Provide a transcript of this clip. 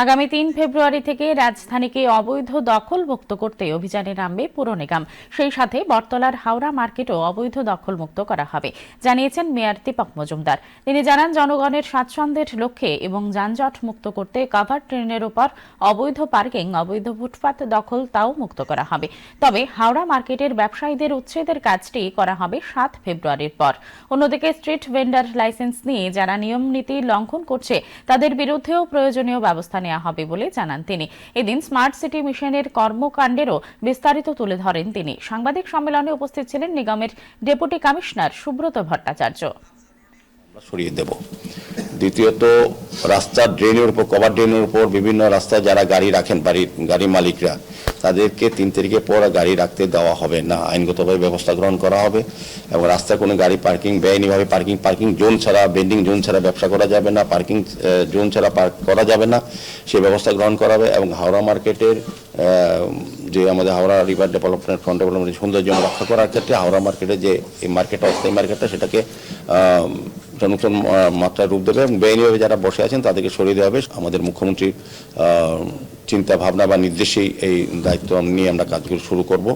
আগামী ৩ ফেব্রুয়ারি থেকে রাজধানীকে অবৈধ দখলমুক্ত করতে অভিযানে নামবে পুর নিগম। সেই সাথে বটতলার হাওড়া মার্কেটও অবৈধ দখলমুক্ত করা হবে, জানিয়েছেন মেয়র দীপক মজুমদার। তিনি জানান, জনগণের স্বাচ্ছন্দ্যের লক্ষ্যে এবং যানজট মুক্ত করতে কাভার ট্রেনের উপর অবৈধ পার্কিং, অবৈধ ফুটপাত দখল তাও মুক্ত করা হবে। তবে হাওড়া মার্কেটের ব্যবসায়ীদের উচ্ছেদের কাজটি করা হবে ৭ ফেব্রুয়ারির পর। অন্যদিকে স্ট্রিট ভেন্ডার লাইসেন্স নিয়ে যারা নিয়মনীতি লঙ্ঘন করছে তাদের বিরুদ্ধেও প্রয়োজনীয় ব্যবস্থা নেওয়া হবে বলে জানান তিনি। এদিন স্মার্ট সিটি মিশনের কর্মকাণ্ডেরও বিস্তারিত তুলে ধরেন তিনি। সাংবাদিক সম্মেলনে উপস্থিত ছিলেন নিগমের ডেপুটি কমিশনার সুব্রত ভট্টাচার্য। সরিয়ে দেব। দ্বিতীয়ত, রাস্তার ড্রেনের উপর, কভার ড্রেনের উপর বিভিন্ন রাস্তায় যারা গাড়ি রাখেন, গাড়ি মালিকরা, তাদেরকে ৩ তারিখের পর গাড়ি রাখতে দেওয়া হবে না, আইনগতভাবে ব্যবস্থা গ্রহণ করা হবে। এবং রাস্তায় কোনো গাড়ি পার্কিং বেআইনিভাবে পার্কিং জোন ছাড়া, বেন্ডিং জোন ছাড়া ব্যবসা করা যাবে না, পার্কিং জোন ছাড়া পার্ক করা যাবে না, সেই ব্যবস্থা গ্রহণ করা হবে। এবং হাওড়া মার্কেটের যে আমাদের Howrah river development front development সৌন্দর্য রক্ষা করার ক্ষেত্রে হাওড়া মার্কেটে যে এই মার্কেটটা, অস্থায়ী মার্কেটটা, সেটাকে জনগণ মাত্রায় রূপ দেবে এবং বেআইনিভাবে যারা বসে আছেন তাদেরকে সরিয়ে দেওয়া হবে। আমাদের মুখ্যমন্ত্রীর চিন্তা ভাবনা বা নির্দেশেই এই দায়িত্ব নিয়ে আমরা কাজগুলো শুরু করব।